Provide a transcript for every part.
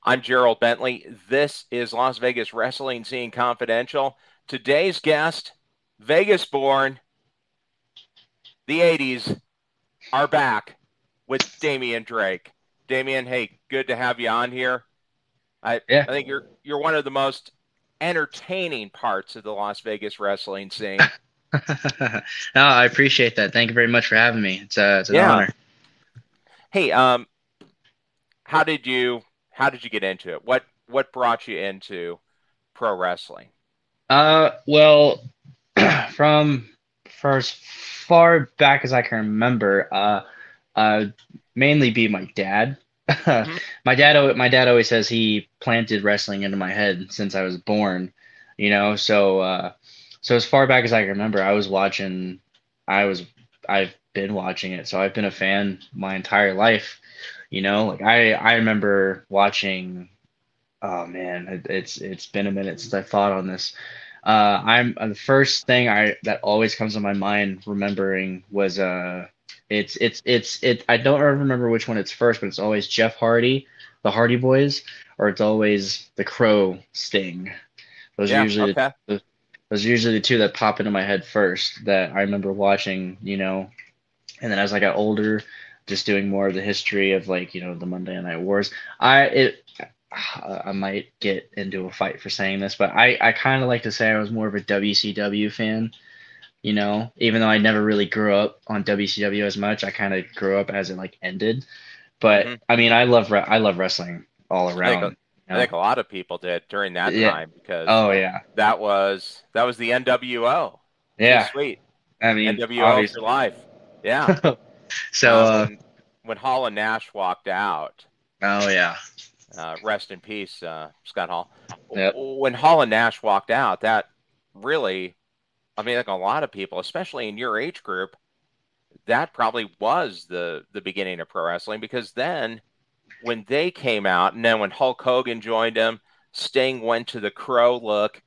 I'm Gerald Bentley. This is Las Vegas Wrestling Scene Confidential. Today's guest, Vegas born, the 80s, are back with Damian Drake. Damian, hey, good to have you on here. Yeah. I think you're one of the most entertaining parts of the Las Vegas wrestling scene. No, I appreciate that. Thank you very much for having me. It's an Yeah. honor. Hey, how did you get into it? What brought you into pro wrestling? Well, from for as far back as I can remember, uh, mainly be my dad. Hmm. My dad always says he planted wrestling into my head since I was born, so as far back as I can remember, I was, I've been watching it, so I've been a fan my entire life, like I remember watching. Oh man, it's been a minute since I thought on this. I'm the first thing I that always comes to my mind remembering was I don't remember which one it's first, but it's always Jeff Hardy, the Hardy Boys, or it's always the Crow Sting. Those are Yeah, usually okay. those are usually the two that pop into my head first that I remember watching, and then as I got older, just doing more of the history of like, the Monday Night Wars. I might get into a fight for saying this, but I kind of like to say I was more of a WCW fan, even though I never really grew up on WCW as much. I kind of grew up as it like ended. But Hmm. I mean, I love wrestling all I think around, I think a lot of people did during that Yeah. time because Oh yeah. that was the NWO. Too Yeah. sweet. I mean, NWO for obviously. life. Yeah. So When Hall and Nash walked out, oh yeah. rest in peace, Scott Hall. Yep. When Hall and Nash walked out, that really, I mean, like a lot of people, especially in your age group, that probably was the beginning of pro wrestling because then when they came out, and then when Hulk Hogan joined him, Sting went to the Crow look.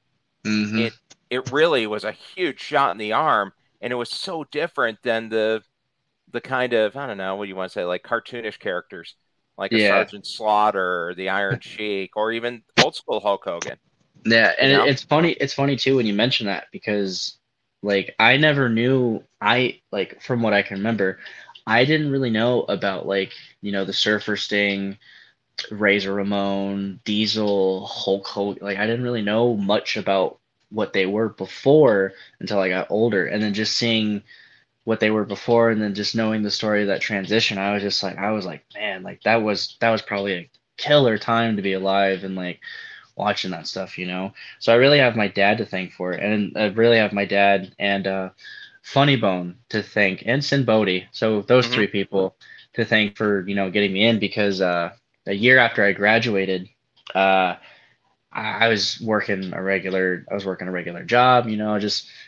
Hmm. It it really was a huge shot in the arm, and it was so different than the kind of, I don't know, what do you want to say, like cartoonish characters, like a Yeah. Sergeant Slaughter, or the Iron Sheik, or even old school Hulk Hogan. Yeah, You and know? it's funny. It's funny too when you mention that because, like, I never knew. I like from what I can remember, I didn't really know about like the Surfer Sting, Razor Ramon, Diesel, Hulk Hogan. Like, I didn't really know much about what they were before until I got older, and then just seeing what they were before, and then just knowing the story of that transition, I was like, man, like that was probably a killer time to be alive and like watching that stuff, So I really have my dad to thank for it, and I really have my dad and Funny Bone to thank, and Sin Bodhi. So those Hmm. three people to thank for getting me in because a year after I graduated, uh, I was working a regular job,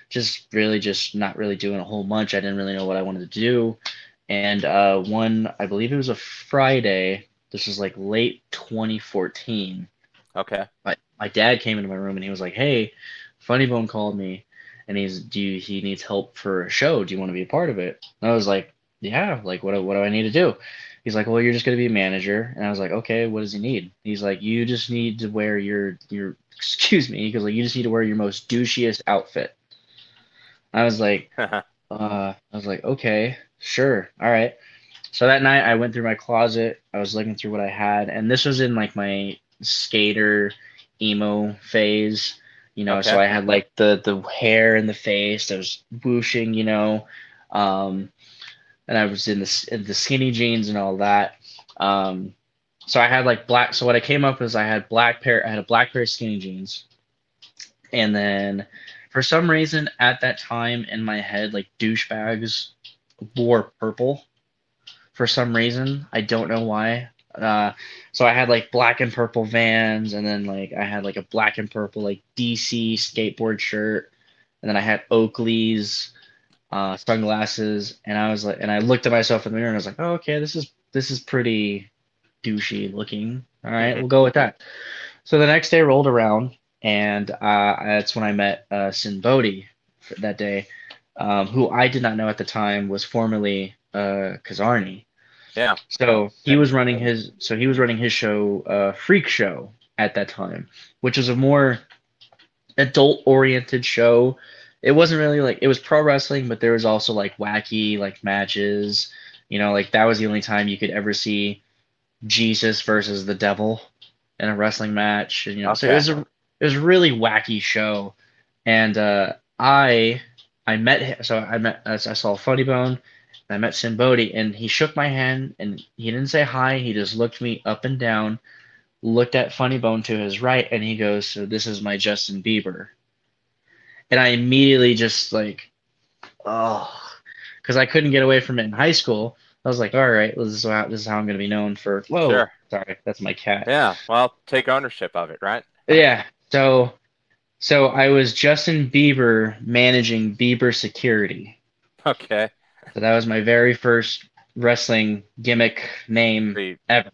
just really just not really doing a whole bunch. I didn't really know what I wanted to do, and one I believe it was a Friday. This was like late 2014. Okay. My dad came into my room and he was like, "Hey, Funny Bone called me, and he needs help for a show. Do you want to be a part of it?" And I was like, "Yeah, like what do I need to do?" He's like, "Well, you're just gonna be a manager." And I was like, "Okay, what does he need?" He's like, "You just need to wear your excuse me." He goes like, "You just need to wear your most douchiest outfit." I was like, "Okay, sure, all right." So that night I went through my closet. I was looking through what I had, and this was in like my skater emo phase, so Okay. I had like the hair in the face that was whooshing, um, and I was in the skinny jeans and all that. Um, so I had like black. So what I came up with is I had a black pair of skinny jeans, and then for some reason at that time in my head, like douchebags wore purple for some reason. I don't know why. So I had like black and purple Vans, and then like I had like a black and purple like DC skateboard shirt, and then I had Oakley's sunglasses, and I was like, and I looked at myself in the mirror, and I was like, oh, okay, this is pretty douchey looking. All right, Hmm. we'll go with that. So the next day rolled around, and that's when I met Sin Bodhi that day, who I did not know at the time was formerly Kazarni. Yeah. So And he was running his show, Freak Show at that time, which was a more adult oriented show. It wasn't really like it was pro wrestling, but there was also like wacky like matches. Like that was the only time you could ever see Jesus versus the devil in a wrestling match. And, so okay. it was a really wacky show. And I met him. So I saw Funny Bone. And I met Sin Bodhi, and he shook my hand, and he didn't say hi. He just looked me up and down, looked at Funny Bone to his right, and he goes, "So this is my Justin Bieber." And I immediately just like, oh, because I couldn't get away from it in high school. I was like, all right, well, this is how I'm going to be known for. Whoa, Sure. sorry, that's my cat. Yeah. Well, take ownership of it, right? Yeah. So I was Justin Bieber managing Bieber security. Okay. So that was my very first wrestling gimmick So name ever.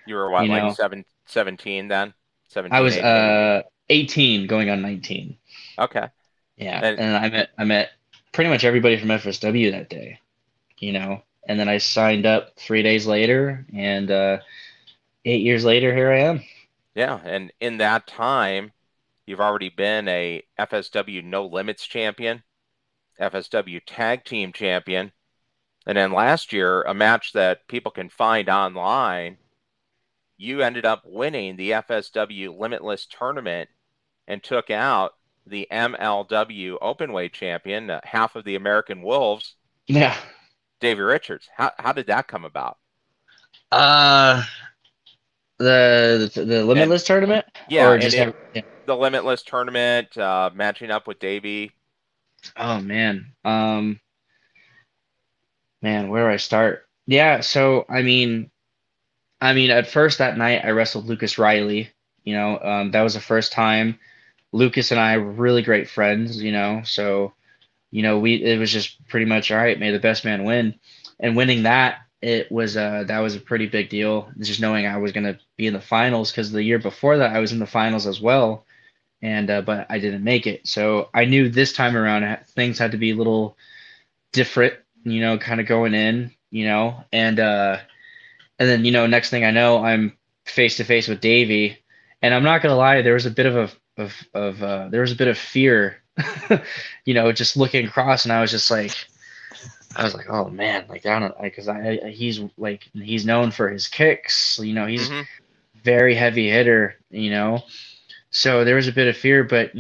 you were what, You like know, 17 then? I 17, was 18. 18 going on 19. Okay. Yeah, And and I met pretty much everybody from FSW that day. And then I signed up 3 days later, and 8 years later, here I am. yeah, and in that time, you've already been a FSW No Limits champion, FSW Tag Team champion, and then last year, a match that people can find online, you ended up winning the FSW Limitless tournament and took out the MLW Openweight champion, half of the American Wolves, Yeah. Davey Richards. How did that come about? Uh, the And Limitless tournament, yeah, or and just it have, yeah. the Limitless tournament, matching up with Davey. Oh man, man, where do I start? Yeah, so I mean, at first that night I wrestled Lucas Riley. That was the first time. Lucas and I were really great friends. So we it was just pretty much all right. May the best man win, and winning that was a pretty big deal. Just knowing I was gonna be in the finals because the year before that I was in the finals as well, and but I didn't make it. So I knew this time around things had to be a little different. Kind of going in. And then next thing I know, I'm face to face with Davey, and I'm not gonna lie, there was a bit there was a bit of fear, just looking across, and I was like, oh man, like I don't, because he's known for his kicks, he's Hmm. very heavy hitter, so there was a bit of fear, but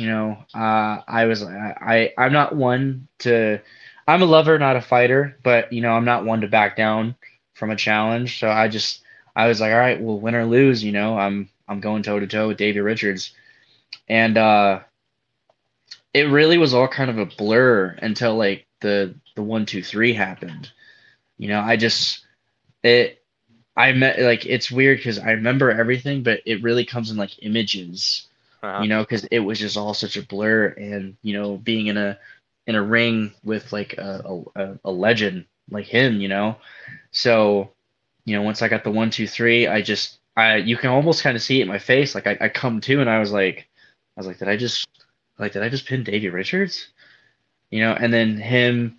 I'm not one to, I'm a lover, not a fighter, but I'm not one to back down from a challenge. So I was like, all right, well, win or lose, I'm going toe to toe with Davey Richards, and it really was all kind of a blur until like the 1 2 3 happened. I just it I met like it's weird because I remember everything, but it really comes in like images, Uh-huh. because it was just all such a blur, and being in a ring with like a legend like him, so once I got the 1 2 3, I you can almost kind of see it in my face, like I come to, and I was like, did I just pin Davey Richards? And then him,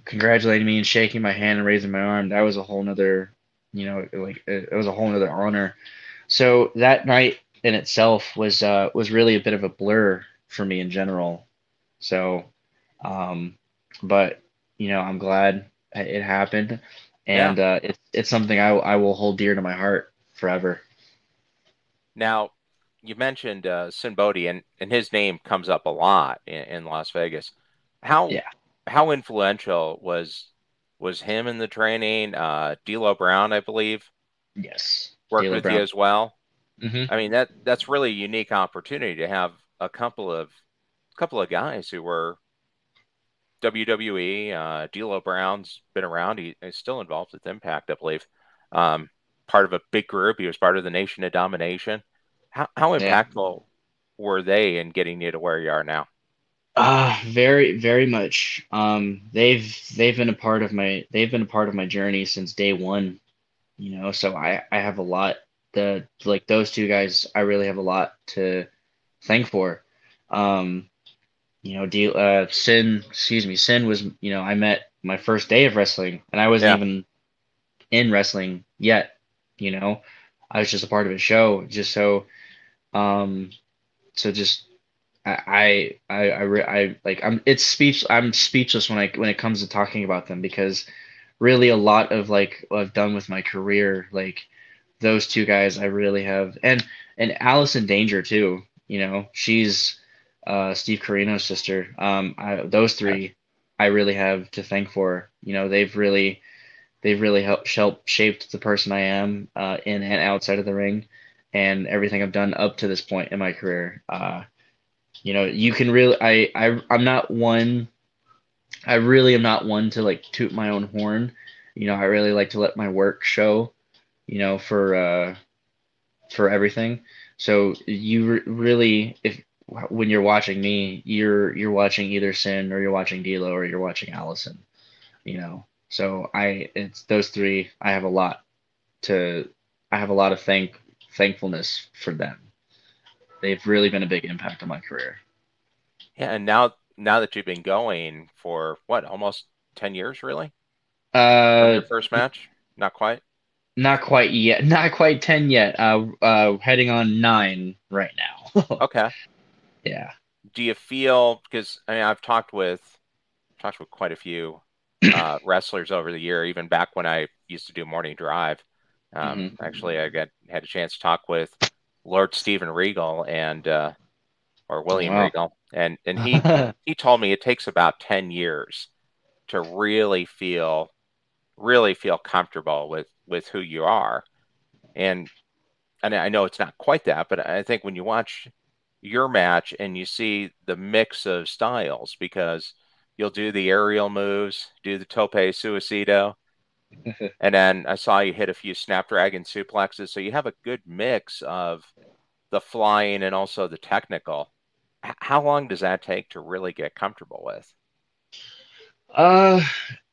congratulating me and shaking my hand and raising my arm, that was a whole nother, like it was a whole nother honor. So that night in itself was really a bit of a blur for me in general. So, um, but I'm glad it happened, Yeah. and it's something I will hold dear to my heart forever. Now, you mentioned Sinbodi, and his name comes up a lot in Las Vegas. How Yeah. how influential was him in the training? D'Lo Brown, I believe, Yes. worked D'Lo with you Brown. as well. Hmm. I mean, that's really a unique opportunity to have a couple of guys who were WWE. D'Lo Brown's been around. He's still involved with Impact, I believe. Um, Part of a big group. He was part of the Nation of Domination. How Yeah. impactful were they in getting you to where you are now? Very, very much. They've been a part of my journey since day one. So I have a lot. The Like those two guys, I really have a lot to thank for. Um, Sin, excuse me, Sin was, I met my first day of wrestling, and I wasn't Yeah. even in wrestling yet. You know, I was just a part of a show, just um, so just I like I'm speechless when it comes to talking about them because really a lot of like what I've done with my career, like those two guys I really have, and Allison Danger too. You know, she's Steve Carino's sister. Those Okay. three I really have to thank for. You know, they've really helped shaped the person I am in and outside of the ring, and everything I've done up to this point in my career. You know, you can really I'm not one. I really am not one to like toot my own horn. You know, I really like to let my work show. You know, for everything. So you really, if when you're watching me, you're watching either Sin or you're watching D'Lo or you're watching Allison. You know, so it's those three. To I have a lot of thankfulness for them. They've really been a big impact on my career. Yeah, and now that you've been going for what, almost 10 years, really, from Uh, your first match? Not quite. Not quite yet. Not quite 10 yet. Heading on 9 right now. Okay. Yeah. Do you feel, because I mean I've talked with quite a few wrestlers over the year, even back when I used to do morning drive. Hmm. Actually, had a chance to talk with Lord Steven Regal and or William Wow. Regal, and he told me it takes about 10 years to really feel comfortable with who you are. And I know it's not quite that, but I think when you watch your match and you see the mix of styles, because you'll do the aerial moves, do the tope suicido, and then I saw you hit a few snapdragon suplexes, so you have a good mix of the flying and also the technical. How long does that take to really get comfortable with? Uh,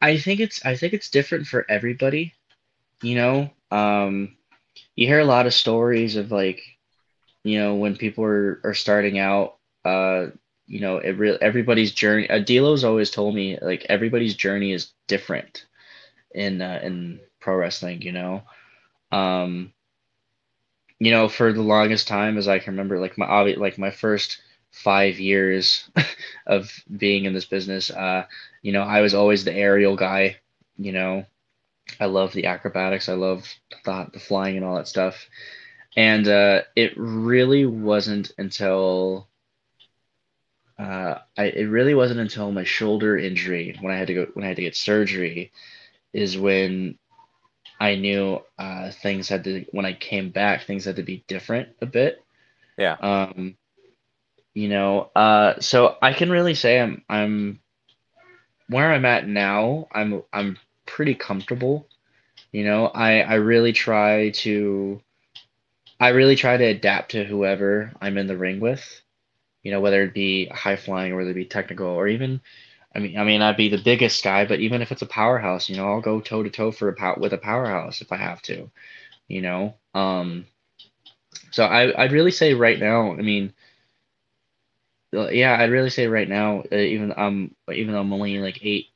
I think it's different for everybody, you know. You hear a lot of stories of like, you know, when people are starting out, uh, you know, everybody's journey. Delo's always told me like everybody's journey is different in pro wrestling, you know. Um, you know, for the longest time, as I can remember, like my first 5 years of being in this business, you know, I was always the aerial guy, you know. I love the acrobatics. I love the flying and all that stuff. And it really wasn't until it really wasn't until my shoulder injury when I had to get surgery is when I knew things had to when I came back things had to be different a bit. Yeah, Um, you know, so I can really say I'm where I'm at now. I'm pretty comfortable. You know, I really try to adapt to whoever I'm in the ring with. You know, whether it be high flying or whether it be technical or even, I'd be the biggest guy, but even if it's a powerhouse, you know, I'll go toe to toe with a powerhouse if I have to, you know. So I'd really say right now, yeah, I'd really say right now, even though I'm only like 8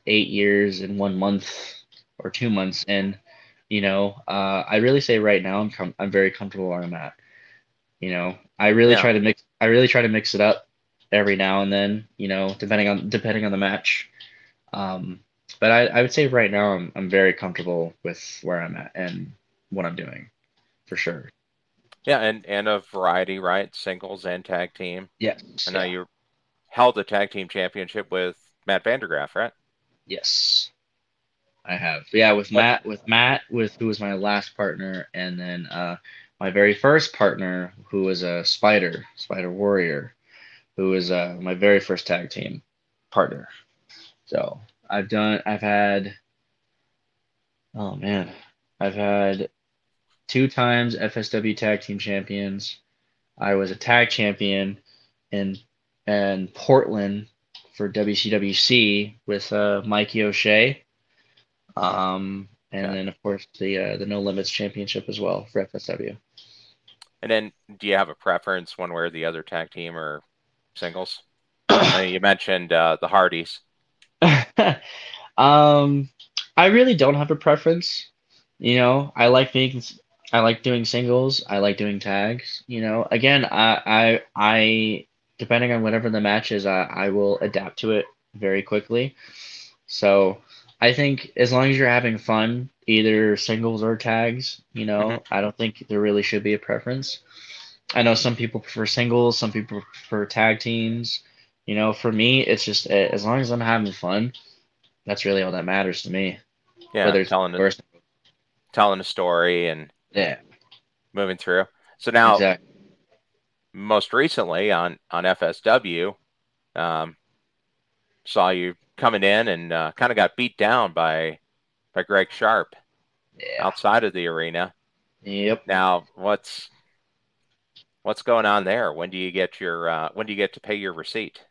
years and 1 month or 2 months in, you know, I really say right now I'm very comfortable where I'm at. You know, yeah, I really try to mix it up every now and then, you know, depending on the match. Um, but I would say right now I'm very comfortable with where I'm at and what I'm doing for sure. yeah, and a variety, right? Singles and tag team. Yes, I know yeah. you held the tag team championship with Matt Vandergraff, right? Yes, I have. Yeah, What? with who was my last partner, and then my very first partner, who was a Spider Warrior, who was my very first tag team partner. So I've had, oh man, I've had 2 times FSW Tag Team Champions. I was a tag champion in Portland for WCWC with Mikey O'Shea. And Okay. then of course the No Limits Championship as well for FSW. And then do you have a preference one way or the other, tag team or singles? I mean, you mentioned the Hardys. um, I really don't have a preference. I like doing singles. I like doing tags. Again, I depending on whatever the match is, I will adapt to it very quickly. So I think as long as you're having fun, either singles or tags, Hmm. I don't think there really should be a preference. I know some people prefer singles, some people prefer tag teams. For me, it's just as long as I'm having fun, that's really all that matters to me. Yeah, Whether it's first, telling a story and yeah, moving through. So now, exactly. most recently on FSW, um, saw you coming in and kind of got beat down by Greg Sharp Yeah. outside of the arena. Yep. Now, what's going on there? When do you get to pay your receipt?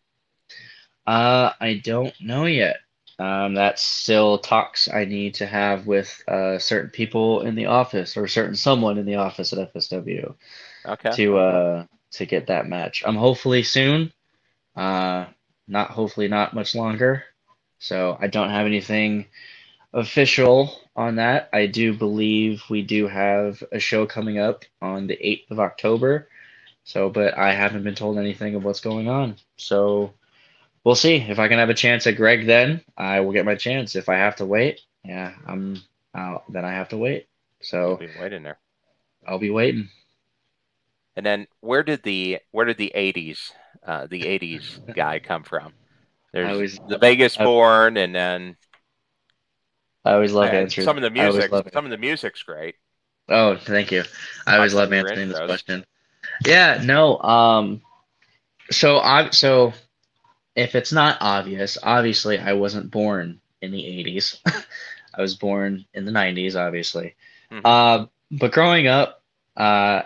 I don't know yet. That's still talks I need to have with certain people in the office or certain someone in the office at FSW Okay. to get that match. Hopefully soon. Uh, not hopefully not much longer. So I don't have anything official on that. I do believe we do have a show coming up on the 8th of October. So, but I haven't been told anything of what's going on. So we'll see. If I can have a chance at Greg, then I will get my chance. If I have to wait, yeah, I'm out. Then I have to wait. You'll So be waiting there. I'll be waiting. And then where did the 80s guy come from? I There's always the love. Vegas I, born, and then I always love answering. I always love it. some of the music's great. Oh, thank you. I On always some love of your answering this intros. question. Yeah, no. So if it's not obvious, obviously I wasn't born in the 80s. I was born in the 90s, obviously. Hmm. But growing up, uh,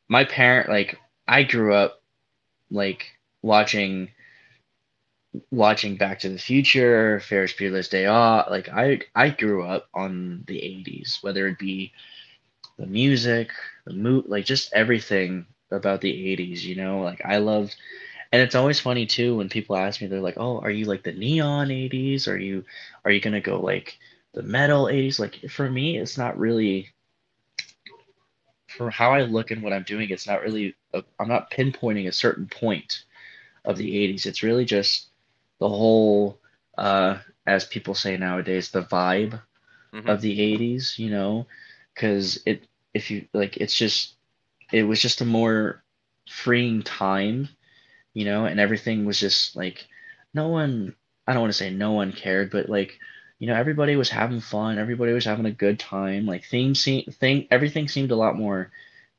my parent like I grew up like watching Back to the Future, Ferris Bueller's Day Off. Like I grew up on the 80s, whether it be the music, the mood, like just everything about the 80s, Like I loved, and it's always funny too when people ask me, they're like, "Oh, are you like the neon 80s? Are you gonna go like the metal 80s?" Like for me, it's not really for how I look and what I'm doing, it's not really I'm not pinpointing a certain point of the 80s. It's really just the whole, uh, as people say nowadays, the vibe Hmm. of the 80s, because if you like, it was just a more freeing time, and everything was just like, no one, I don't want to say no one cared, but like, everybody was having fun, everybody was having a good time. Like everything seemed a lot more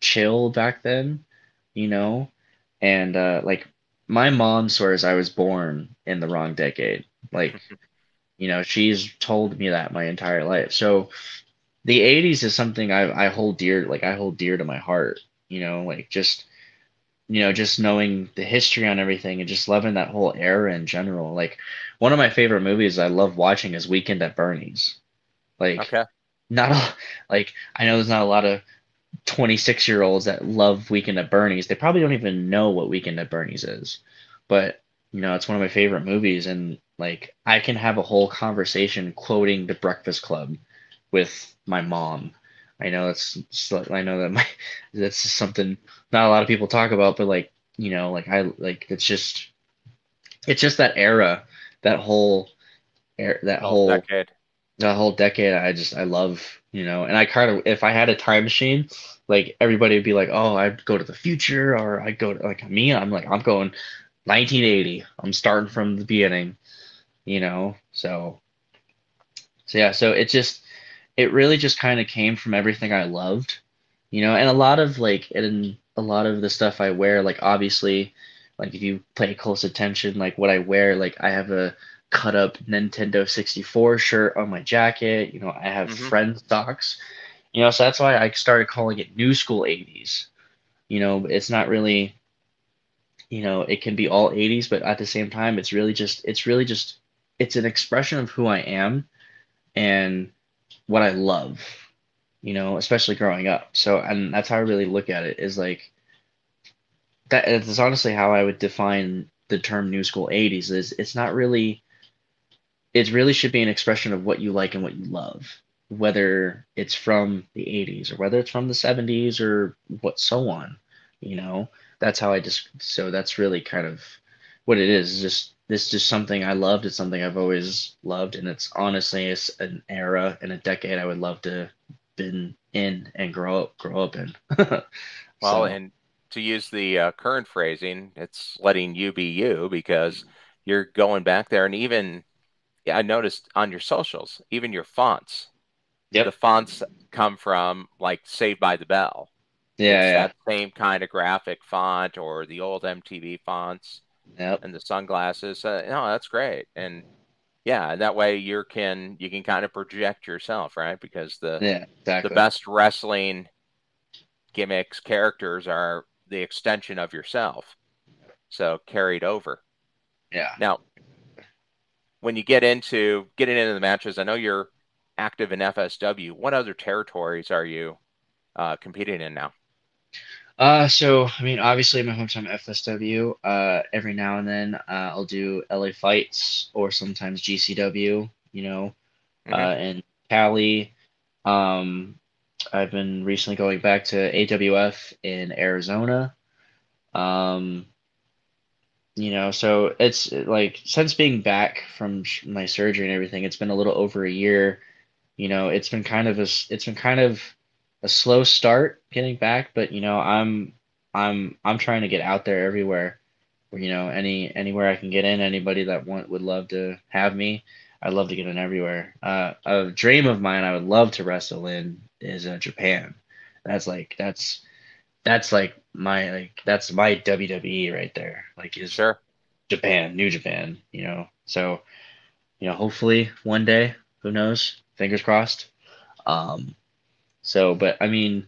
chill back then, you know, and like my mom swears I was born in the wrong decade. Like, she's told me that my entire life. So the 80s is something I hold dear, like I hold dear to my heart, like just knowing the history on everything and just loving that whole era in general. Like one of my favorite movies I love watching is Weekend at Bernie's. Like Okay. not a, like I know there's not a lot of 26-year-olds that love Weekend at Bernie's. They probably don't even know what Weekend at Bernie's is. But, it's one of my favorite movies and like I can have a whole conversation quoting The Breakfast Club with my mom. I know that that's just something not a lot of people talk about, but like, it's just that era, that whole era, Whole decade. that whole decade. I love, and I kind of, if I had a time machine, like everybody would be like, oh, I'd go to the future, or I'd go to, like me, I'm like, I'm going 1980. I'm starting from the beginning, So yeah, so it really just kind of came from everything I loved, and a lot of the stuff I wear, like obviously, like if you pay close attention, like what I wear, like I have a cut up Nintendo 64 shirt on my jacket, I have Hmm. friend socks, so that's why I started calling it New School 80s. It's not really, it can be all 80s, but at the same time, it's an expression of who I am and what I love, especially growing up. So, and that's how I really look at it is like that is honestly how I would define the term new school 80s is it really should be an expression of what you like and what you love. whether it's from the 80s or whether it's from the 70s or what so on, you know. That's how I just so that's really kind of what it is. Just this is just something I loved. It's something I've always loved, and it's honestly it's an era and a decade I would love to been in and grow up in. Well, So and to use the current phrasing, it's letting you be you because you're going back there. And even, yeah, I noticed on your socials, even your fonts, the yep, fonts come from like Saved by the Bell. It's yeah, that same kind of graphic font or the old MTV fonts yeah, yep, and the sunglasses. No, that's great. And yeah, and that way you can kind of project yourself, right? Because yeah, the exactly, best wrestling gimmicks, characters are the extension of yourself. So carried over. yeah. Now, when you getting into the matches, I know you're active in FSW. What other territories are you competing in now? So I mean, obviously my hometown FSW. Every now and then, I'll do LA fights or sometimes GCW. You know, Hmm. in Cali. Um, I've been recently going back to AWF in Arizona. Um, so it's like since being back from my surgery and everything, it's been a little over a year. It's been kind of a slow start getting back, but I'm trying to get out there everywhere. Where, anywhere I can get in, anybody that would love to have me, I'd love to get in everywhere. A dream of mine I would love to wrestle in is Japan. That's like that's my WWE right there. Like is Sure. Japan, New Japan, So, hopefully one day, who knows? Fingers crossed. Um, but I mean,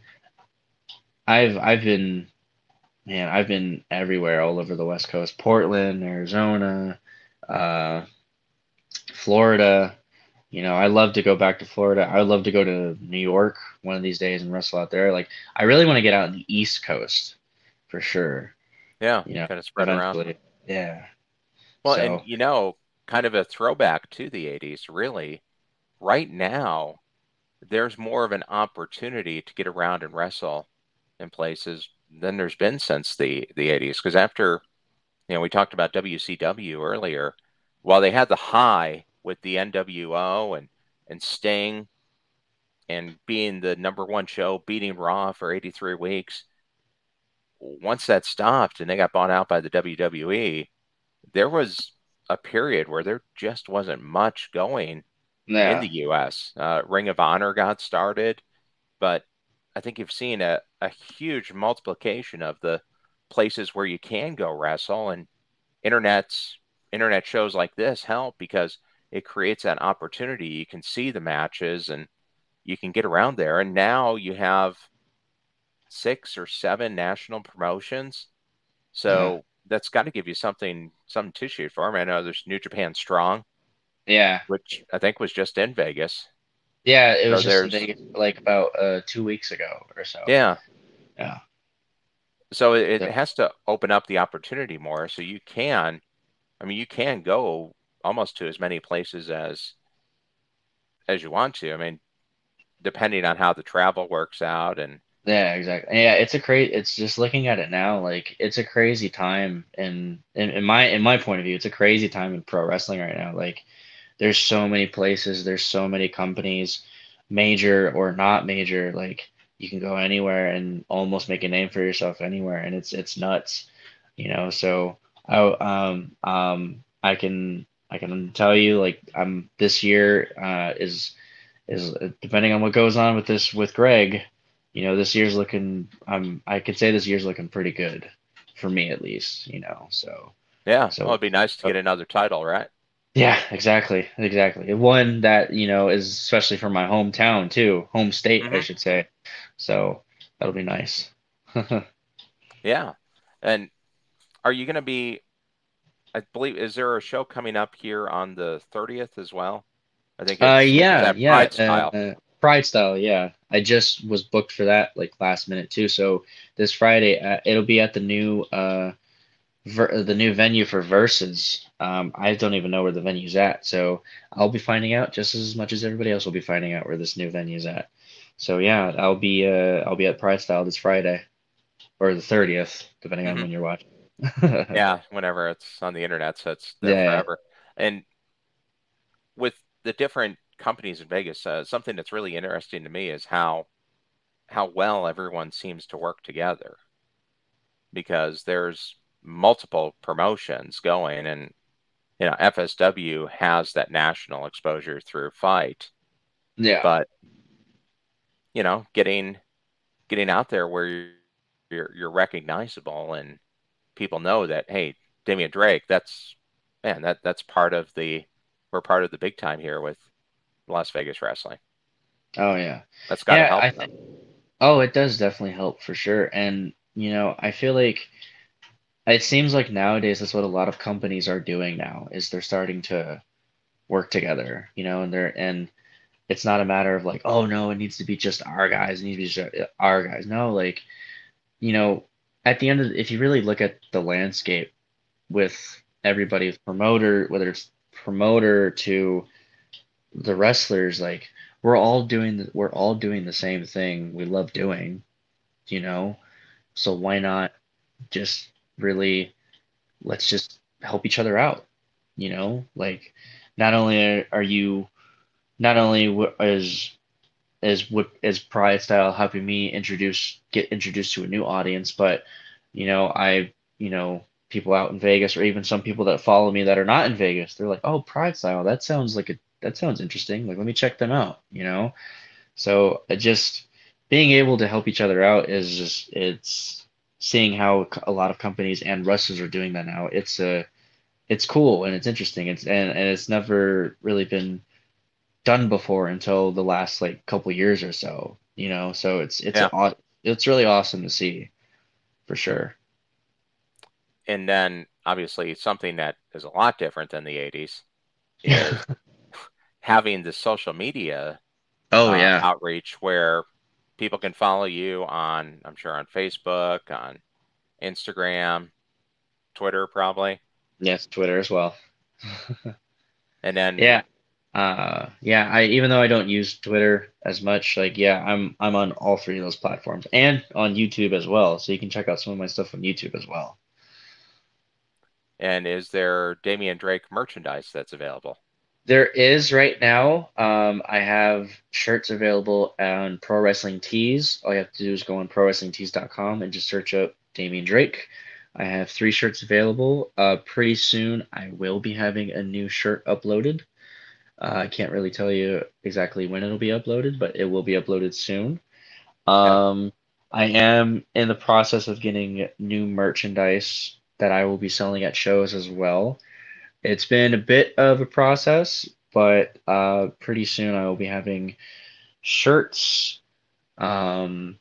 I've been I've been everywhere all over the West Coast. Portland, Arizona, uh, Florida. I love to go back to Florida. I would love to go to New York one of these days and wrestle out there. Like I really want to get out on the East Coast for sure, Yeah, kind of spread around. eventually. Yeah. Well, and So, kind of a throwback to the 80s, really. Right now, there's more of an opportunity to get around and wrestle in places than there's been since the 80s. Because after, we talked about WCW earlier, while they had the high with the NWO and Sting and being the number one show, beating Raw for 83 weeks, once that stopped and they got bought out by the WWE, there was a period where there just wasn't much going in yeah. the US. Ring of Honor got started, but I think you've seen a huge multiplication of the places where you can go wrestle, and internet's internet shows like this help because it creates that opportunity. You can see the matches and you can get around there. And now you have 6 or 7 national promotions. Yeah. So that's got to give you something to shoot for. I mean, I know there's New Japan Strong, Yeah. which I think was just in Vegas. Yeah, it was So just in there's Vegas like about 2 weeks ago or so. yeah. Yeah. So it So, has to open up the opportunity more. So you can, I mean, you can go almost to as many places as you want to. I mean, depending on how the travel works out and yeah, exactly. Yeah, it's just looking at it now, like it's a crazy time in my point of view, it's a crazy time in pro wrestling right now. Like there's so many places, there's so many companies, major or not major, like you can go anywhere and almost make a name for yourself anywhere, and it's nuts, So I can tell you like this year is depending on what goes on with this with Greg, this year's looking I could say this year's looking pretty good for me at least, so yeah, well, so it'd be nice to get another title, right? yeah, exactly, exactly. One that, is especially for my hometown too, home state, I Hmm. should say. So that'll be nice. Yeah. And are you going to be, I believe, is there a show coming up here on the 30th as well? I think is Yeah, that yeah. Pride Style? Pride Style, yeah. I just was booked for that like last minute too. So this Friday, it'll be at the new the new venue for Versus. I don't even know where the venue's at, so I'll be finding out just as much as everybody else will be finding out where this new venue's at. So yeah, I'll be at Pride Style this Friday or the 30th, depending on Hmm. when you're watching. Yeah, whenever it's on the internet, so it's there Yeah, forever. And with the different companies in Vegas, something that's really interesting to me is how well everyone seems to work together because there's multiple promotions going, and FSW has that national exposure through Fight, yeah. but getting out there where you're recognizable and people know that, hey, Damian Drake, that's man, that's part of the we're part of the big time here with Las Vegas wrestling. Oh yeah. That's got to Yeah, help I them. think oh, it does definitely help for sure. And I feel like it seems like nowadays that's what a lot of companies are doing now is they're starting to work together, and it's not a matter of like, oh no, it needs to be just our guys, it needs to be just our guys. No, like, you know, at the end of if you really look at the landscape with everybody with promoter, whether it's promoter to the wrestlers, like we're all doing the same thing we love doing, you know? So why not just really let's just help each other out, Like not only are you not only is Pride Style helping me get introduced to a new audience, but people out in Vegas or even some people that follow me that are not in Vegas, they're like, "Oh, Pride Style, that sounds interesting. Like, let me check them out." So just being able to help each other out is just it's seeing how a lot of companies and wrestlers are doing that now. It's cool and it's interesting. And it's never really been done before until the last like couple years or so. So Yeah. it's really awesome to see for sure. And then obviously something that is a lot different than the 80s Yeah. is having the social media Oh yeah. outreach where people can follow you on, I'm sure, on Facebook, on Instagram, Twitter, probably. Yes, Twitter as well. And then, Yeah. Yeah, I even though I don't use Twitter as much, like yeah, I'm on all three of those platforms and on YouTube as well. So you can check out some of my stuff on YouTube as well. and is there Damian Drake merchandise that's available? There is right now. I have shirts available on Pro Wrestling Tees. All you have to do is go on prowrestlingtees.com and just search up Damian Drake. I have three shirts available. Pretty soon, I will be having a new shirt uploaded. I can't really tell you exactly when it'll be uploaded, but it will be uploaded soon. Okay. Um, I am in the process of getting new merchandise that I will be selling at shows as well. It's been a bit of a process, but pretty soon I will be having shirts. Um,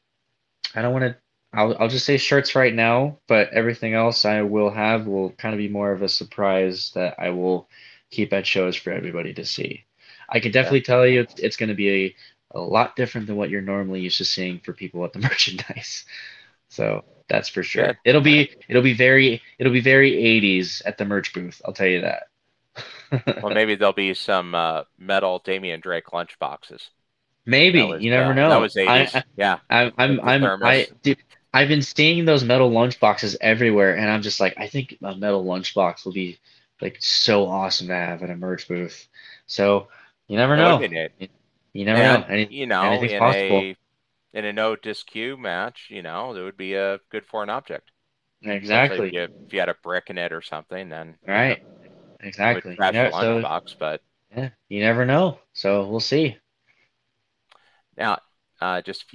I don't want to. I'll just say shirts right now, but everything else I will have will kind of be more of a surprise that I will keep at shows for everybody to see. I can Yeah. definitely tell you it's going to be a lot different than what you're normally used to seeing for people at the merchandise. So that's for Good. sure. It'll be very 80s at the merch booth. I'll tell you Well, that. maybe there'll be some metal Damian Drake lunch boxes. Maybe you never That know. was 80s. Yeah, I'm with the I thermos. dude, I've been seeing those metal lunch boxes everywhere, and I'm just like, I think a metal lunch box will be like so awesome to have at a merch booth. So you never It would know. be neat. You never know. And Anything's possible. in a no disq match, that would be a good foreign object. Especially Exactly. if you had a brick in it or something, then Right. it would Exactly. trash the So lunchbox. But yeah, you never know. So we'll see. now, just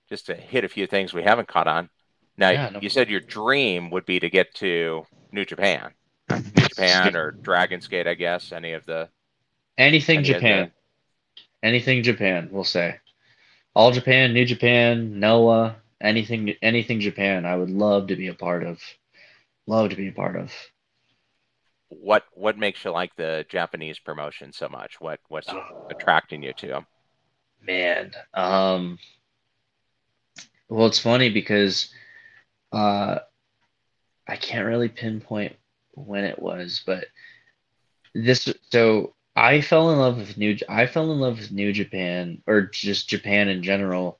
just to hit a few things we haven't caught on. Now, Yeah. No. you said your dream would be to get to New Japan or Dragon's Gate, I guess. Anything Any of the Japan. Anything Japan. We'll say. All Japan, New Japan, Noah, anything Japan, I would love to be a part of. Love to be a part of. what makes you like the Japanese promotion so much? What's Oh, attracting you to them? man. Well, it's funny because uh, I can't really pinpoint when it was, but this so I fell in love with New Japan or just Japan in general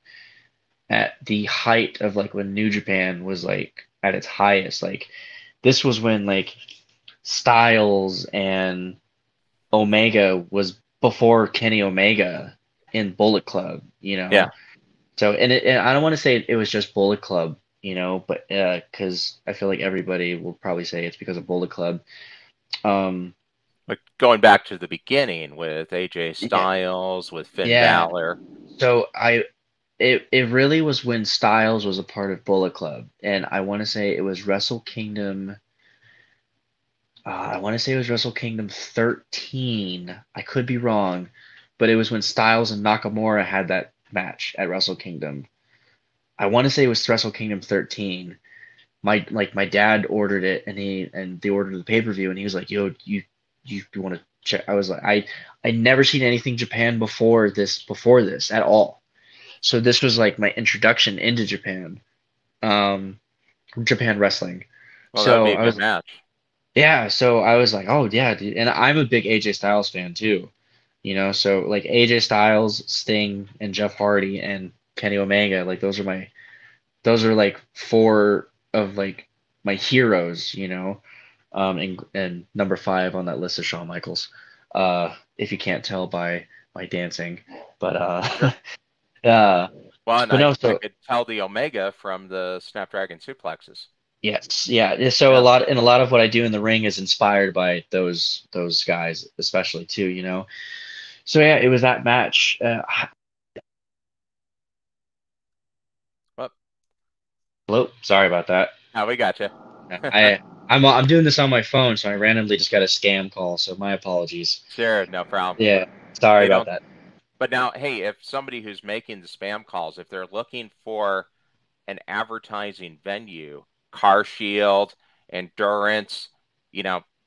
at the height of like when New Japan was like at its highest. Like this was when like Styles and Omega was before Kenny Omega in Bullet Club, you Yeah, know. So and I don't want to say it was just Bullet Club, you know, but because I feel like everybody will probably say it's because of Bullet Club. Um, like going back to the beginning with AJ yeah, Styles, with Finn yeah. Balor. So it really was when Styles was a part of Bullet Club, and I want to say it was Wrestle Kingdom. I want to say it was Wrestle Kingdom 13. I could be wrong, but it was when Styles and Nakamura had that match at Wrestle Kingdom. I want to say it was Wrestle Kingdom 13. My dad ordered it, and they ordered the pay-per-view, and he was like, "Yo, you want to check?" I was like, I never seen anything Japan before this at all. So this was like my introduction into Japan, um, Japan wrestling. Well, that would So be a I good was match. Yeah, so I was like, oh yeah, dude. And I'm a big AJ Styles fan too, you know. So like AJ Styles, Sting, and Jeff Hardy and Kenny Omega, like those are like four of like my heroes, you know. And number five on that list is Shawn Michaels. If you can't tell by my dancing, but Sure. uh, Well, and but I no, I so could tell the Omega from the Snapdragon suplexes. yes, yeah. So Yeah. a lot of what I do in the ring is inspired by those guys, especially too, you know. So yeah, it was that match. Well, Hello, sorry about that. now we got you. I'm doing this on my phone, so I randomly just got a scam call. So my apologies. Sure, no problem. Yeah, sorry They about don't. that. But now, hey, if somebody who's making the spam calls, if they're looking for an advertising venue, Car Shield, Endurance,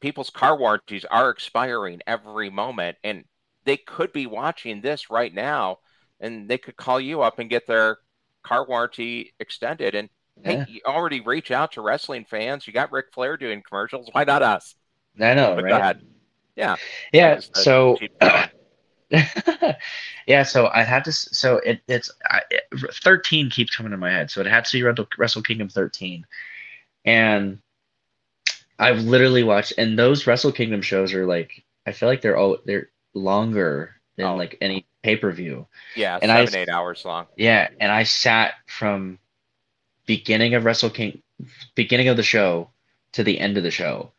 people's car warranties are expiring every moment, and they could be watching this right now, and they could call you up and get their car warranty extended. And hey, Yeah, you already reach out to wrestling fans. You got Ric Flair doing commercials. Why not us? I know, But go right? ahead. Yeah, Yeah. just a So cheap selling. yeah, so I had to. So it's 13 keeps coming to my head. So it had to be Wrestle Kingdom 13, and I've literally watched, and those Wrestle Kingdom shows are like, I feel like they're longer than Oh, like any pay-per-view. yeah, And I, 7, 8 hours long. yeah, and I sat from beginning of Wrestle King, beginning of the show to the end of the show,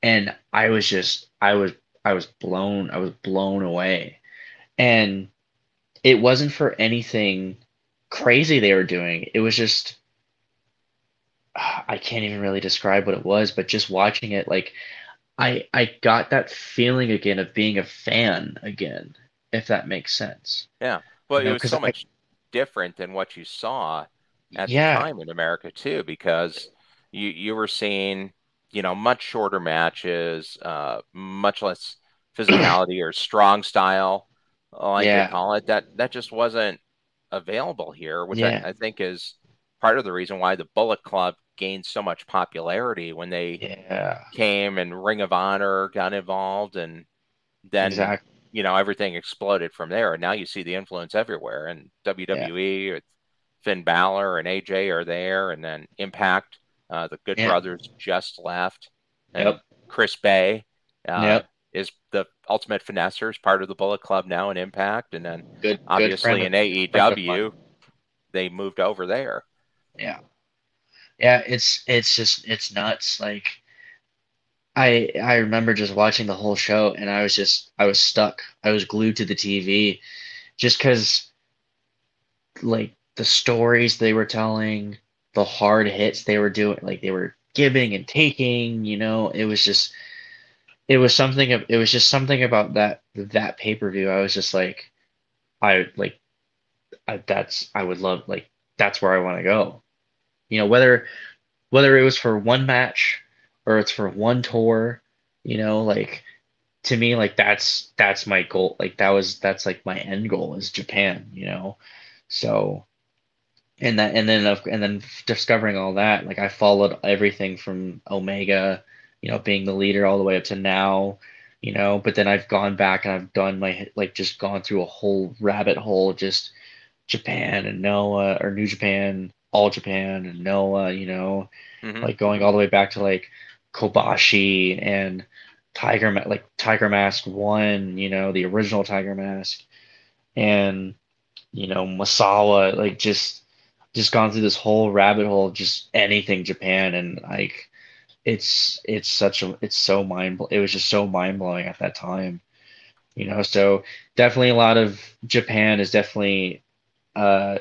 and I was blown away. And it wasn't for anything crazy they were doing. It was just, I can't even really describe what it was, but just watching it, like I got that feeling again of being a fan again, if that makes sense. Yeah. Well, You it know, was because so I much different than what you saw at the yeah, time in America too, because you were seeing, much shorter matches, much less physicality or strong style, like they yeah, call it. That just wasn't available here, which I, yeah, I think is part of the reason why the Bullet Club gained so much popularity when they yeah, came and Ring of Honor got involved, and then exactly. everything exploded from there. And now you see the influence everywhere. And Yeah, WWE, with Finn Balor and AJ are there, and then Impact, the Good yeah, Brothers just left, and yep, Chris Bay uh, yep. is the Ultimate Finessers, part of the Bullet Club now in Impact, and then Good obviously in friend of mine. AEW they moved over there. Yeah, yeah. It's just it's nuts. Like I remember just watching the whole show, and I was stuck. I was glued to the TV just because like the stories they were telling, the hard hits they were doing, like they were giving and taking, you know, it was just something about that pay-per-view. I was just like I like I would love like that's where I want to go. You know, whether it was for one match or it's for one tour, you know, like to me like that's my goal. Like that's like my end goal is Japan, you know. So and then discovering all that, like I followed everything from Omega, being the leader all the way up to now, but then I've gone back and I've done my like just gone through a whole rabbit hole, just Japan and Noah, or New Japan, All Japan and Noah, Hmm. like going all the way back to like Kobashi and like Tiger Mask 1, the original Tiger Mask, and Masawa, like just gone through this whole rabbit hole of just anything Japan, and like it's so it was just so mind blowing at that time, so definitely a lot of Japan is definitely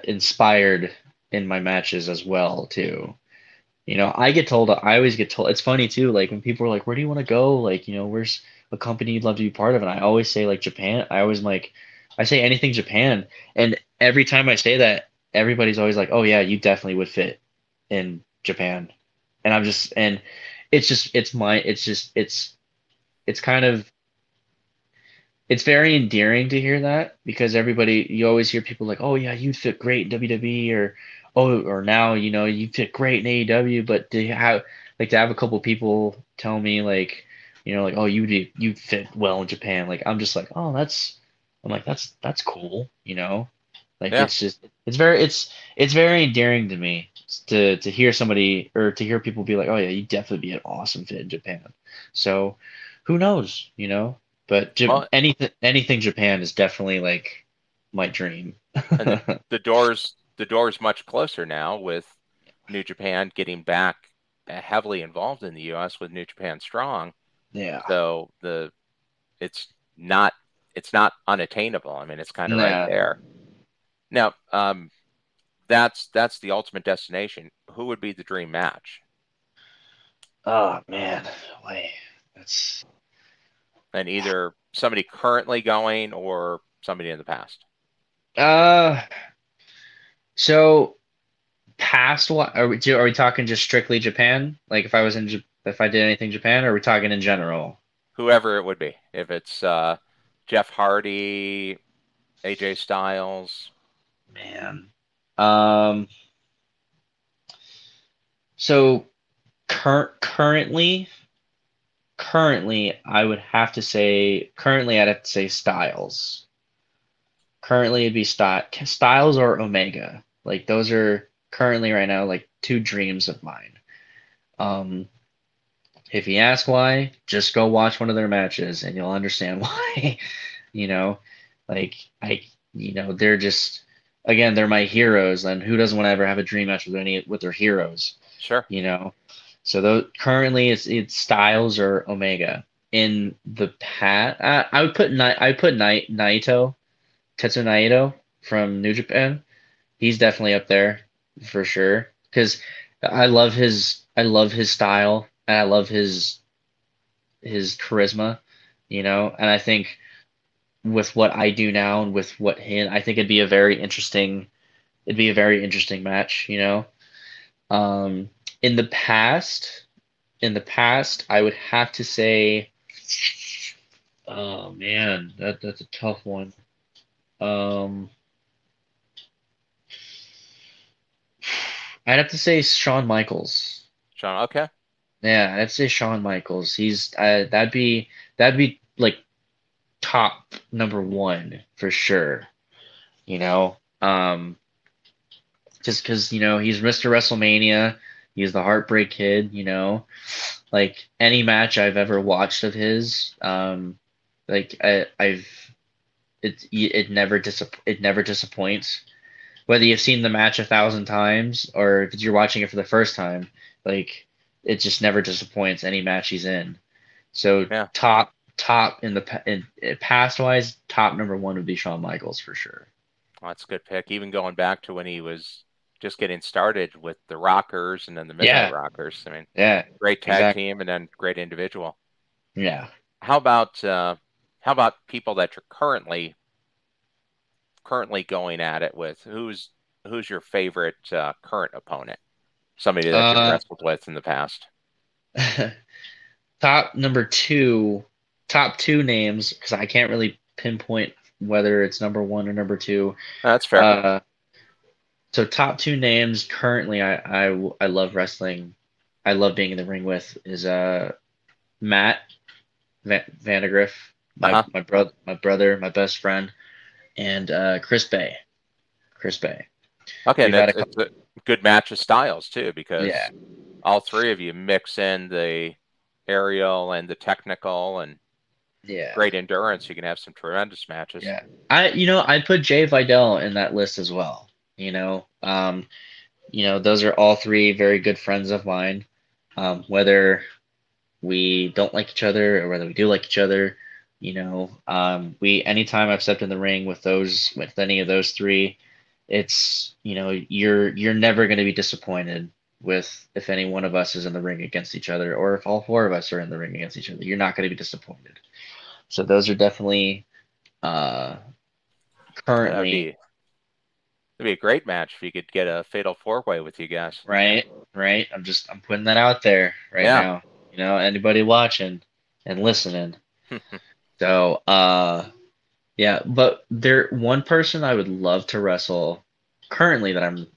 inspired in my matches as well too. I always get told, it's funny too, like when people are like, where do you want to go? Like, where's a company you'd love to be part of? And I always say like Japan. I say anything Japan. And every time I say that, everybody's always like, oh yeah, you definitely would fit in Japan. And it's kind of, it's very endearing to hear that, because you always hear people like, oh yeah, you'd fit great in WWE, or now, you fit great in AEW, but to have a couple people tell me like, like, oh, you fit well in Japan. Like I'm just like, oh, I'm like, that's cool, like Yeah. it's very endearing to me to hear somebody, or to hear people be like, oh yeah, you definitely be an awesome fit in Japan. So who knows, but Well, anything Japan is definitely like my dream. and the door's much closer now with New Japan getting back heavily involved in the U.S. with New Japan Strong. Yeah. So it's not it's not unattainable. I mean, it's kind of right Nah. there. Now, that's the ultimate destination. Who would be the dream match? Oh man. Wait. That's And either somebody currently going or somebody in the past. uh so past what are we talking just strictly Japan? Like if I did anything Japan, or are we talking in general? Whoever it would be. If it's Jeff Hardy, AJ Styles, Man. Um so currently I'd have to say Styles. Currently, it'd be Styles or Omega. Like those are currently right now like two dreams of mine. Um, if you ask why, just go watch one of their matches and you'll understand why. You know, like they're just, again, they're my heroes, and who doesn't want to ever have a dream match with their heroes? sure. You know, so currently it's Styles or Omega. In the past, I would put Naito, Tetsu Naito from New Japan. He's definitely up there for sure, because I love his style, and I love his charisma, and I think with what I do now and with what him, I think it'd be a very interesting match, Um, in the past, I would have to say, oh man, that's a tough one. Um, I'd have to say Shawn Michaels. Sean, okay. Yeah, I'd say Shawn Michaels. That'd be like top number one for sure. You know, just because he's Mr. WrestleMania, he's the Heartbreak Kid. Like any match I've ever watched of his, like I've it never disappoints. Whether you've seen the match 1,000 times or if you're watching it for the first time, like it just never disappoints any match he's in. So Yeah. top in past wise, top number one would be Shawn Michaels for sure. Well, that's a good pick. Even going back to when he was just getting started with the Rockers and then the Midnight Yeah, Rockers. I mean, yeah, great tag exactly. team and then great individual. Yeah. How about how about people that you're currently going at it with? Who's your favorite current opponent? Somebody that you've Uh, wrestled with in the past. top number two, top two names, because I can't really pinpoint whether it's number one or number two. That's fair. Uh, So top two names currently I love wrestling. I love being in the ring with is Matt Vandergriff, Uh-huh. my brother, my best friend, and Chris Bay. Chris Bay. Okay, and We've had a it's couple. a good match of styles too, Yeah, because all three of you mix in the aerial and the technical and yeah, great endurance. You can have some tremendous matches. yeah. I'd put Jay Vidal in that list as well. Those are all three very good friends of mine. Whether we don't like each other or whether we do like each other, we anytime I've stepped in the ring with any of those three, it's you're never going to be disappointed with if any one of us is in the ring against each other or if all four of us are in the ring against each other. You're not going to be disappointed. So those are definitely uh, Yeah, that'd currently be a great match if you could get a fatal four-way with you guys. right. Right. I'm putting that out there right Yeah. now. Anybody watching and listening. So yeah, but there one person I would love to wrestle currently that I'm,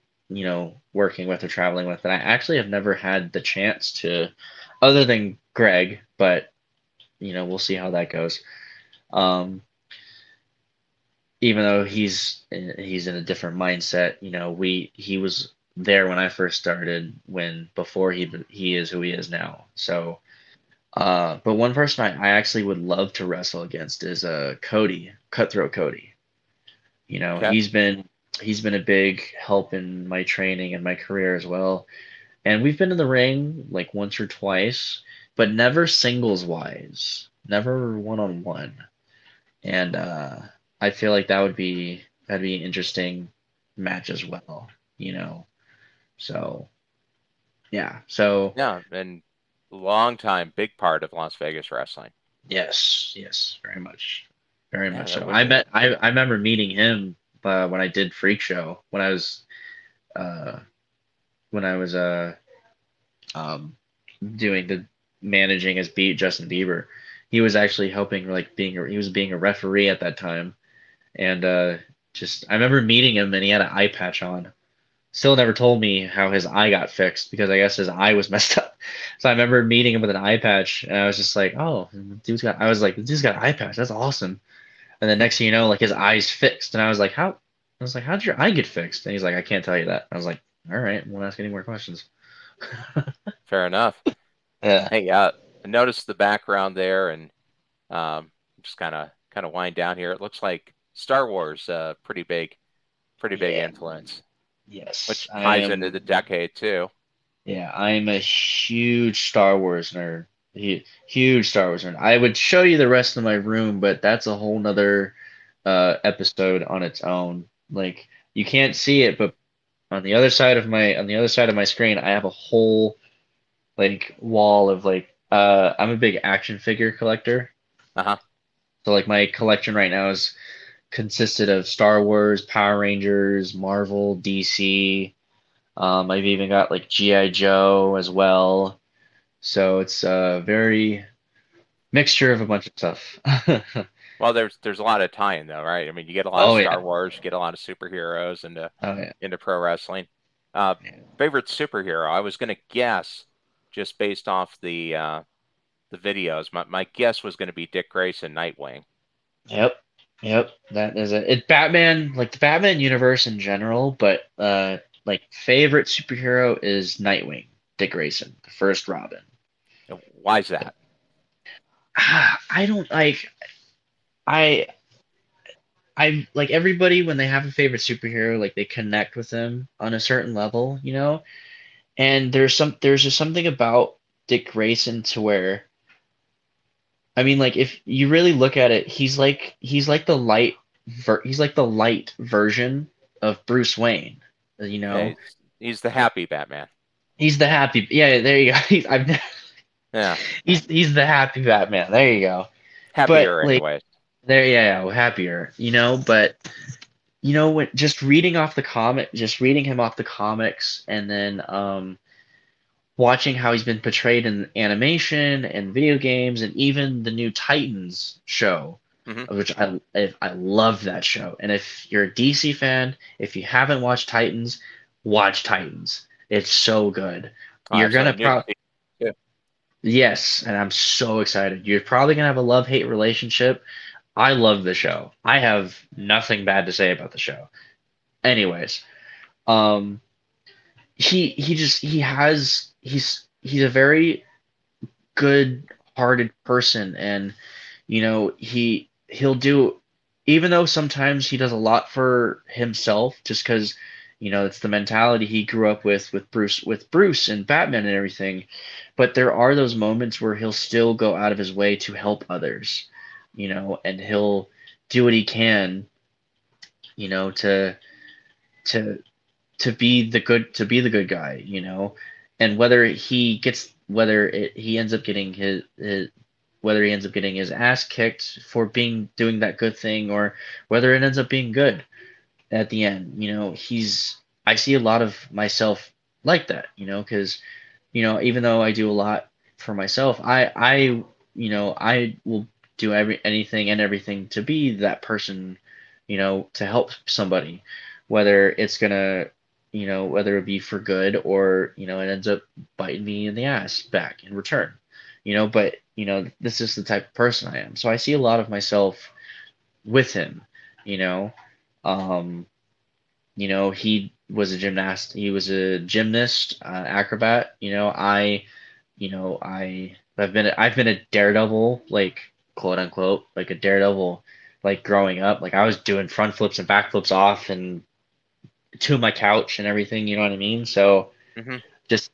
working with or traveling with, and I actually have never had the chance to, other than Greg, but we'll see how that goes. Um, Even though he's in a different mindset, he was there when I first started, when before he is who he is now. So, but one person I actually would love to wrestle against is Cody, Cutthroat Cody. Okay. He's been a big help in my training and my career as well. And we've been in the ring like once or twice, but never singles wise, never one on one. And I feel like that'd be an interesting match as well, you know. So yeah. So Yeah, and long time, big part of Las Vegas wrestling. yes, yes, very much. Very Yeah, much that so. would be. I remember meeting him when I did Freak Show uh when I was um doing the managing as beat Justin Bieber. He was actually helping like he was being a referee at that time, and just I remember meeting him and he had an eye patch on. Still never told me how his eye got fixed because I guess his eye was messed up. So I remember meeting him with an eye patch and I was just like, oh, I was like, dude's got an eye patch. That's awesome. And the next thing you know, like his eye's fixed. And I was like, how'd your eye get fixed? And he's like, I can't tell you that. I was like, all right, won't ask any more questions. Fair enough. Yeah. Hey, I noticed the background there, and just kind of wind down here. It looks like Star Wars, pretty big Yeah. influence, Yes. which ties into the decade too. Yeah, I'm a huge Star Wars nerd. Huge Star Wars nerd. I would show you the rest of my room, but that's a whole nother episode on its own. Like you can't see it, but on the other side of my screen, I have a whole like wall of like I'm a big action figure collector. Uh-huh. So like my collection right now is consisted of Star Wars, Power Rangers, Marvel, DC. I've even got like G.I. Joe as well. So it's a very mixture of a bunch of stuff. Well, there's a lot of tie-in though, right? I mean, you get a lot of Oh Star yeah. Wars, you get a lot of superheroes Oh yeah. into pro wrestling. Uh, Yeah. Favorite superhero? I was gonna guess just based off the videos. My guess was gonna be Dick Grayson, Nightwing. Yep. Yep. That is it. It Batman, like the Batman universe in general, but like favorite superhero is Nightwing, Dick Grayson, the first Robin. Why's that? I don't like I I like everybody when they have a favorite superhero, like they connect with them on a certain level, you know? And there's just something about Dick Grayson to where I mean like if you really look at it, he's like the light version of Bruce Wayne, you Yeah, know? he's the happy Batman. He's the happy yeah, there you go. Yeah, He's the happy Batman. There you go. But happier like anyways. there yeah, happier, but when just reading off the comic, just reading him off the comics, and then watching how he's been portrayed in animation and video games, and even the new Titans show. Hmm. which I love that show. And if you're a DC fan, if you haven't watched Titans, watch Titans. It's so good. Oh, You're gonna absolutely. New probably too. Yes, and I'm so excited. You're probably gonna have a love-hate relationship. I love the show. I have nothing bad to say about the show. Anyways, um, he just he has he's a very good-hearted person, and he'll do, even though sometimes he does a lot for himself, just because it's the mentality he grew up with Bruce and Batman and everything. But there are those moments where he'll still go out of his way to help others, and he'll do what he can, to to to be the good guy, and he ends up getting whether he ends up getting his ass kicked for doing that good thing, or whether it ends up being good at the end. I see a lot of myself like that, because even though I do a lot for myself, I will do anything and everything to be that person, to help somebody, whether it's gonna, whether it be for good, or it ends up biting me in the ass back in return, but this is the type of person I am. So I see a lot of myself with him, you know. Um, he was a gymnast, acrobat. I've been a daredevil, like, quote unquote, like a daredevil, like growing up. Like I was doing front flips and back flips off and to my couch and everything, you know what I mean? So Hmm. just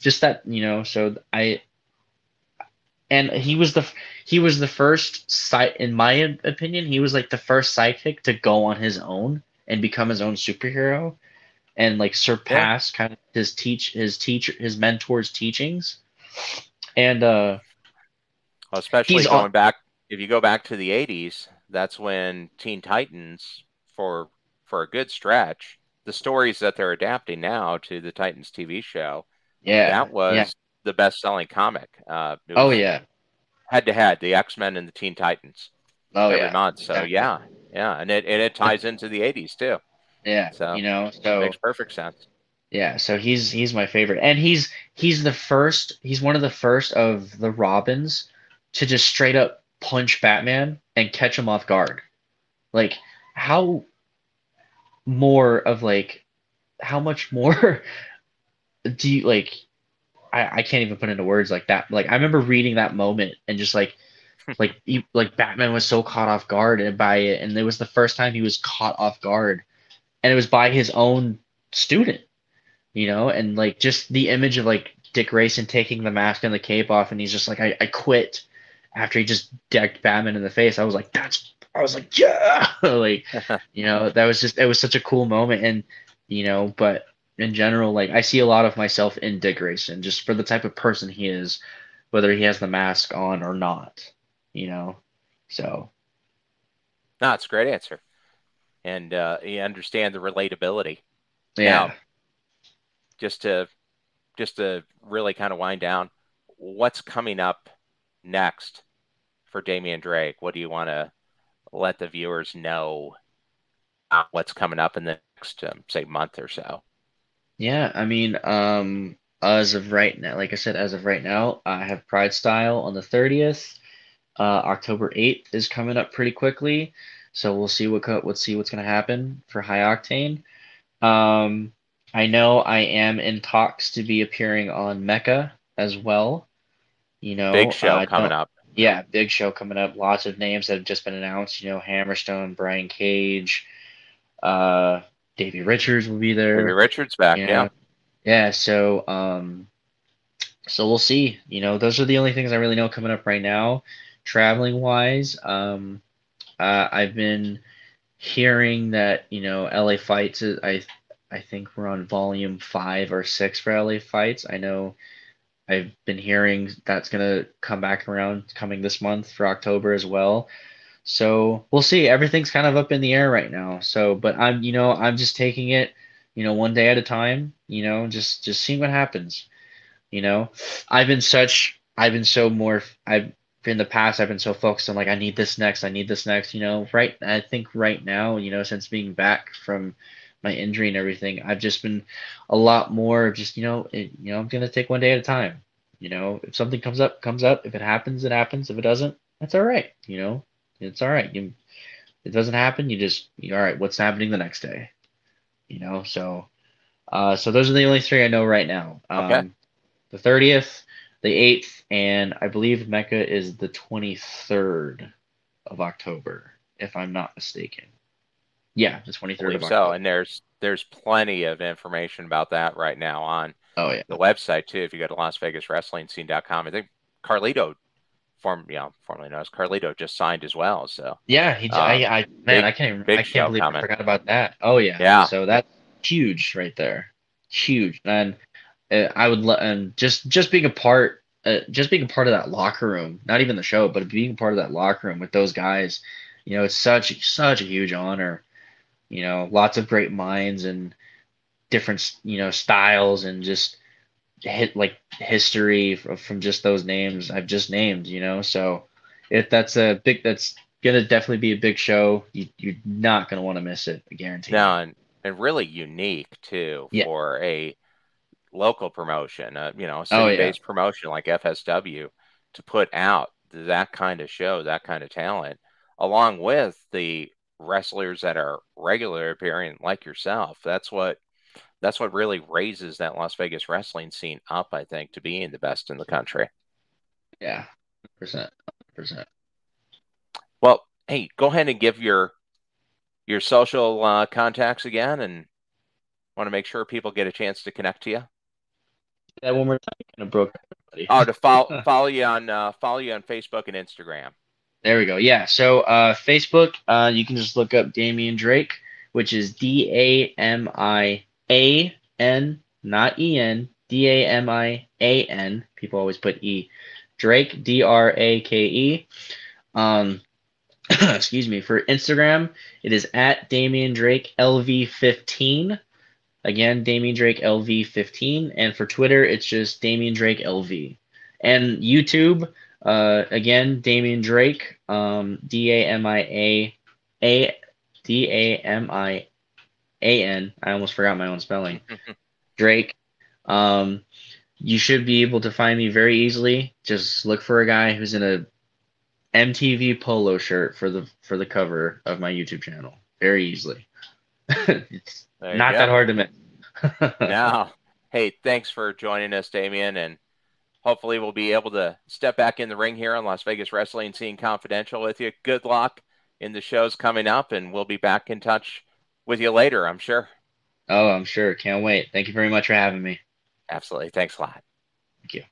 just that, so I and he was the first in my opinion, he was like the first sidekick to go on his own and become his own superhero, and like Yeah. surpass kind of his mentor's teachings. And Well, especially he's on. going back, if you go back to the 80s, that's when Teen Titans, for a good stretch, the stories that they're adapting now to the Titans TV show, Yeah, that yeah. was the best-selling comic. It Oh was yeah. head to head, the X-Men and the Teen Titans Oh every yeah. month. So Exactly. yeah, yeah, and it ties into the 80s too. Yeah, So so makes perfect sense. yeah, so he's my favorite. And he's one of the first of the Robins to just straight up punch Batman and catch him off guard. Like, how more of like how much more do you like I can't even put into words like that. Like I remember reading that moment and just like Batman was so caught off guard and by it, and it was the first time he was caught off guard, and it was by his own student, and like just the image of like Dick Grayson taking the mask and the cape off, and he's just like, I quit after he just decked Batman in the face. I was like, yeah, like, it was such a cool moment. And but in general, like I see a lot of myself in Dick Grayson just for the type of person he is, whether he has the mask on or not, you know. So No, it's a great answer, and you understand the relatability. Now, yeah. just to really kind of wind down, what's coming up next for Damian Drake? What do you want to let the viewers know what's coming up in the next, say, month or so? Yeah, I mean, as of right now, like I said, as of right now, I have Pride Style on the 30th. October 8th is coming up pretty quickly, so we'll see what's gonna happen for High Octane. Um, I know I am in talks to be appearing on Mecca as well. Big show coming Don't up. Yeah, big show coming up. Lots of names that have just been announced. Hammerstone, Brian Cage, uh, Davey Richards will be Davey there. Richards back, You yeah. know, yeah. So we'll see. Those are the only things I really know coming up right now. Traveling wise, I've been hearing that LA Fights I think we're on volume 5 or 6 for LA Fights. I know I've been hearing that's gonna come back around coming this month for October as well. So we'll see. Everything's kind of up in the air right now. So, but I'm just taking it, one day at a time. Just seeing what happens. You know, I've been so more. I've in the past I've been so focused on like I need this next, I need this next, right I think right now, since being back from my injury and everything, I've just been a lot more just, I'm gonna take one day at a time. If something comes up, comes up. If it happens, it happens. If it doesn't, that's all right. It's all right. It doesn't happen, all right, what's happening the next day? So those are the only three I know right now. Okay. The 30th, the 8th, and I believe Mecca is the 23rd of October, if I'm not mistaken. Yeah, the 23rd of Believe so. October. And there's plenty of information about that right now on Oh the yeah. website too. If you go to LasVegasWrestlingScene.com, I think Carlito formerly known as Carlito just signed as well. So Yeah, man, big I big can't show believe I coming. forgot about that. Oh yeah. Yeah. So that's huge right there. Huge. And and just being a part just being a part of that locker room, not even the show, but being a part of that locker room with those guys, it's such a huge honor. Lots of great minds and different, styles and just hit like history from just those names I've just named, So if that's gonna definitely be a big show. You're not gonna want to miss it, I guarantee you. No, and really unique too Yeah. for a local promotion, a Oh yeah. city-based promotion like FSW to put out that kind of show, that kind of talent, along with the wrestlers that are regular appearing like yourself. That's what really raises that Las Vegas wrestling scene up, I think, to being the best in the country. Yeah. 100%. Well, hey, go ahead and give your social contacts again, and want to make sure people get a chance to connect to you. That one more time, kind of broke up Oh, to everybody. follow you on Facebook and Instagram. There we go. Yeah. So Facebook, you can just look up Damian Drake, which is Damian, not En, Damian. People always put E. Drake, Drake. Um, excuse me. For Instagram, it is at Damian Drake LV15. Again, Damian Drake LV15. And for Twitter, it's just Damian Drake LV. And YouTube, again, Damian Drake, Damian. I almost forgot my own spelling. Drake. Um, you should be able to find me very easily. Just look for a guy who's in a MTV polo shirt for the cover of my YouTube channel. Very easily. It's There you not that go. hard to miss. Now, hey, thanks for joining us, Damian, and hopefully we'll be able to step back in the ring here on Las Vegas Wrestling Scene Confidential with you. Good luck in the shows coming up, and we'll be back in touch with you later, I'm sure. Oh, I'm sure. Can't wait. Thank you very much for having me. Absolutely. Thanks a lot. Thank you.